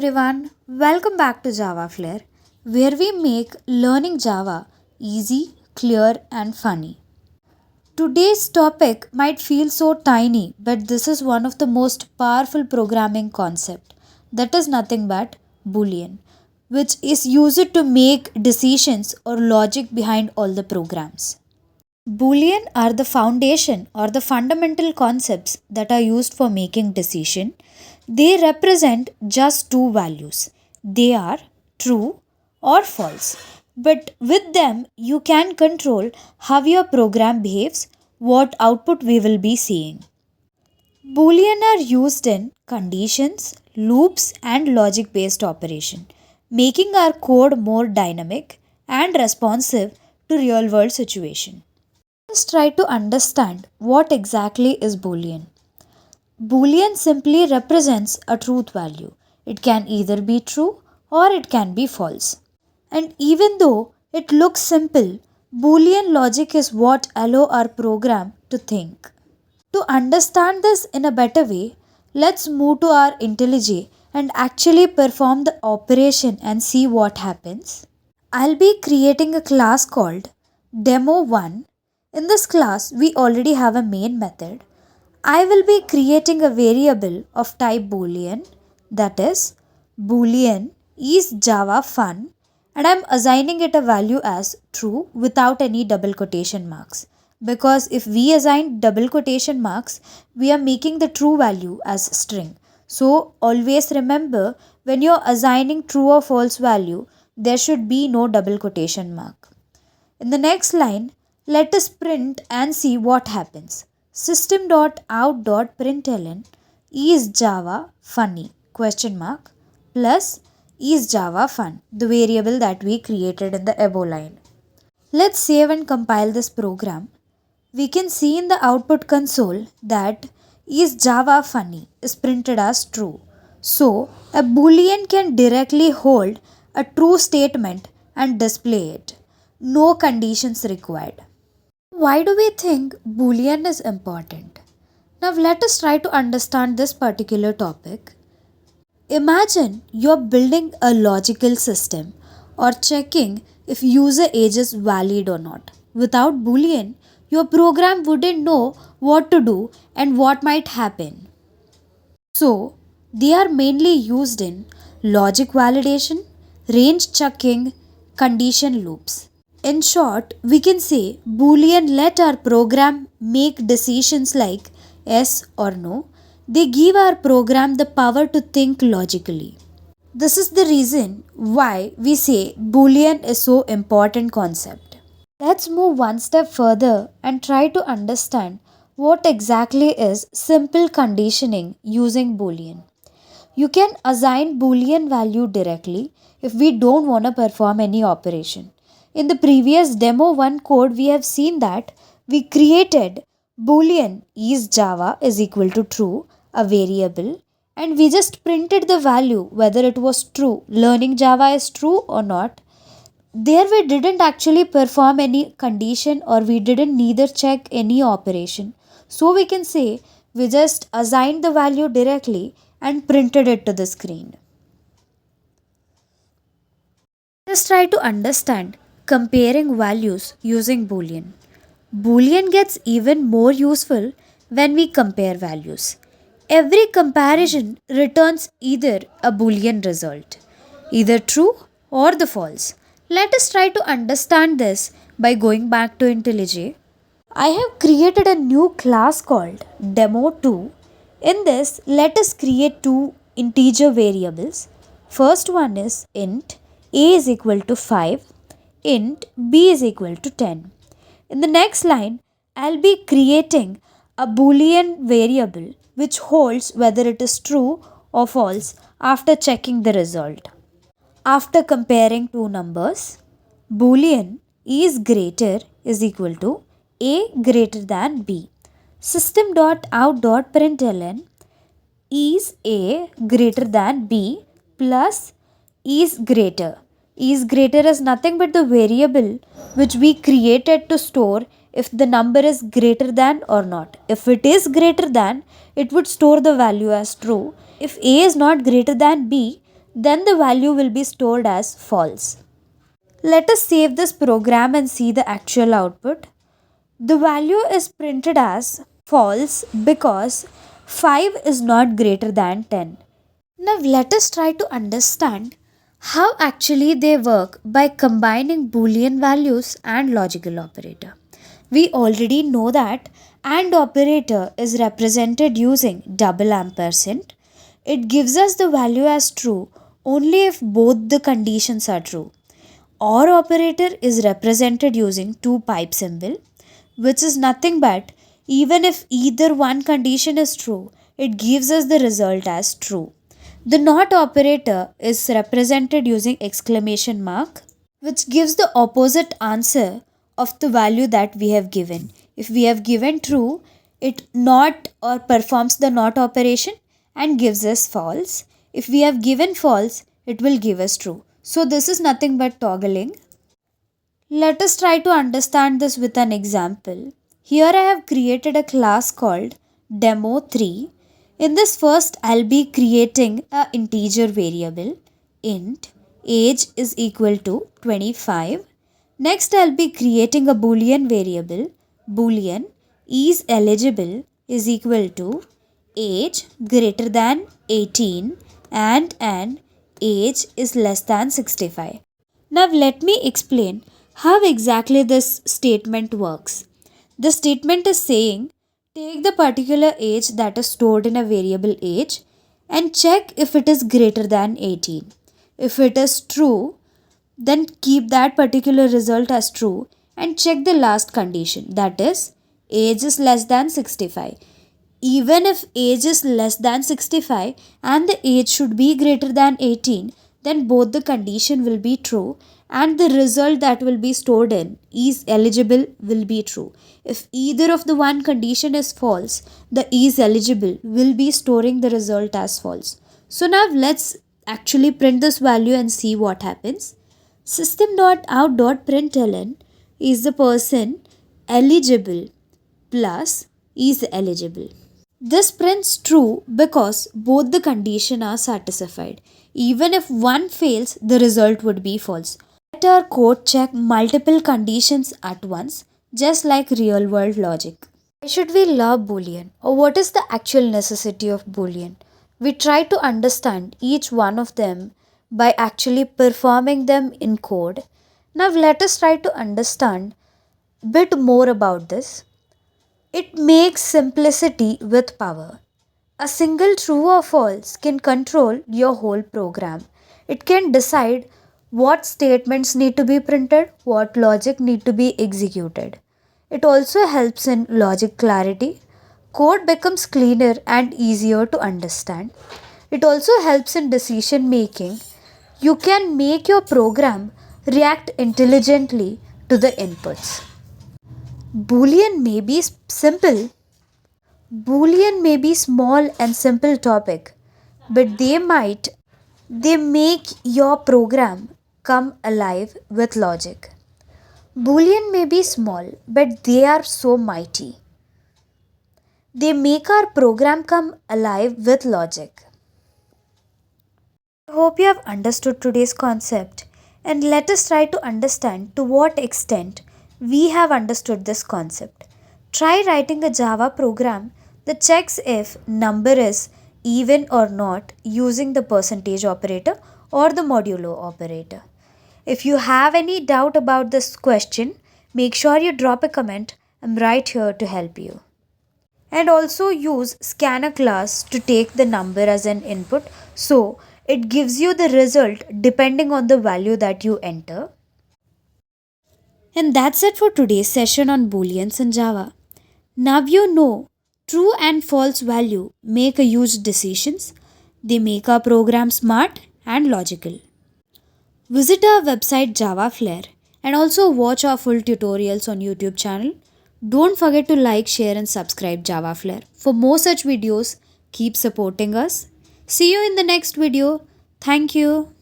everyone, welcome back to JavaFlair, where we make learning Java easy, clear, and funny. Today's topic might feel so tiny, but this is one of the most powerful programming concepts. That is nothing but Boolean, which is used to make decisions or logic behind all the programs. Boolean are the foundation or the fundamental concepts that are used for making decision. They represent just two values. They are true or false. But with them you can control how your program behaves, what output we will be seeing. Boolean are used in conditions, loops and logic based operation, making our code more dynamic and responsive to real world situation. Let's try to understand what exactly is Boolean. Boolean simply represents a truth value. It can either be true or it can be false. And even though it looks simple, Boolean logic is what allows our program to think. To understand this in a better way, let's move to our IntelliJ and actually perform the operation and see what happens. I'll be creating a class called demo1. In this class, we already have a main method. I will be creating a variable of type Boolean, that is Boolean is Java fun, and I'm assigning it a value as true without any double quotation marks. Because if we assign double quotation marks, we are making the true value as string. So always remember, when you're assigning true or false value, there should be no double quotation mark. In the next line, let us print and see what happens. System.out.println is Java funny plus is Java fun, the variable that we created in the above line. Let's save and compile this program. We can see in the output console that is Java funny is printed as true. So a Boolean can directly hold a true statement and display it. No conditions required. Why do we think Boolean is important? Now let us try to understand this particular topic. Imagine you're building a logical system or checking if user age is valid or not. Without Boolean, your program wouldn't know what to do and what might happen. So, they are mainly used in logic validation, range checking, condition loops. In short, we can say Boolean let our program make decisions like yes or no. They give our program the power to think logically. This is the reason why we say Boolean is so important concept. Let's move one step further and try to understand what exactly is simple conditioning using Boolean. You can assign Boolean value directly if we don't want to perform any operation. In the previous demo 1 code, we have seen that we created Boolean is Java is equal to true, a variable, and we just printed the value whether it was true, learning Java is true or not. There we didn't actually perform any condition or we didn't neither check any operation. So we can say we just assigned the value directly and printed it to the screen. Let's try to understand comparing values using Boolean. Boolean gets even more useful when we compare values. Every comparison returns either a Boolean result, either true or the false. Let us try to understand this by going back to IntelliJ. I have created a new class called demo2. In this, let us create two integer variables. First one is int a is equal to 5, int b is equal to 10. In the next line, I'll be creating a Boolean variable which holds whether it is true or false after checking the result. After comparing two numbers, Boolean is greater is equal to a greater than b. System.out.println is a greater than b plus is greater. Is greater is nothing but the variable which we created to store if the number is greater than or not. If it is greater than, it would store the value as true. If a is not greater than b, then the value will be stored as false. Let us save this program and see the actual output. The value is printed as false because 5 is not greater than 10. Now let us try to understand how actually they work by combining Boolean values and logical operator. We already know that AND operator is represented using double ampersand. It gives us the value as true only if both the conditions are true. OR operator is represented using two pipe symbol, which is nothing but even if either one condition is true, it gives us the result as true. The NOT operator is represented using exclamation mark, which gives the opposite answer of the value that we have given. If we have given true, it not or performs the NOT operation and gives us false. If we have given false, it will give us true. So this is nothing but toggling. Let us try to understand this with an example. Here I have created a class called demo3. In this first I'll be creating an integer variable int age is equal to 25. Next I'll be creating a boolean variable boolean is eligible is equal to age greater than 18 and an age is less than 65. Now let me explain how exactly this statement works. The statement is saying take the particular age that is stored in a variable age and check if it is greater than 18. If it is true, then keep that particular result as true and check the last condition, that is age is less than 65. Even if age is less than 65 and the age should be greater than 18, then both the condition will be true and the result that will be stored in is eligible will be true. If either of the one condition is false, the is eligible will be storing the result as false. So now let's actually print this value and see what happens. System.out.println is the person eligible plus is eligible. This prints true because both the conditions are satisfied. Even if one fails, the result would be false. Let our code check multiple conditions at once, just like real world logic. Why should we love Boolean, or what is the actual necessity of Boolean? We try to understand each one of them by actually performing them in code. Now let us try to understand a bit more about this. It makes simplicity with power. A single true or false can control your whole program. It can decide what statements need to be printed, what logic need to be executed. It also helps in logic clarity. Code becomes cleaner and easier to understand. It also helps in decision making. You can make your program react intelligently to the inputs. Boolean may be simple. Boolean may be small and simple topic, but they make your program come alive with logic. Boolean may be small, but they are so mighty. They make our program come alive with logic. I hope you have understood today's concept, and let us try to understand to what extent we have understood this concept. Try writing a Java program that checks if number is even or not using the percentage operator or the modulo operator. If you have any doubt about this question, make sure you drop a comment. I'm right here to help you. And also use scanner class to take the number as an input, so it gives you the result depending on the value that you enter. And that's it for today's session on Booleans in Java. Now you know true and false value make a huge decisions. They make our program smart and logical. Visit our website JavaFlair and also watch our full tutorials on YouTube channel. Don't forget to like, share and subscribe JavaFlair. For more such videos, keep supporting us. See you in the next video. Thank you.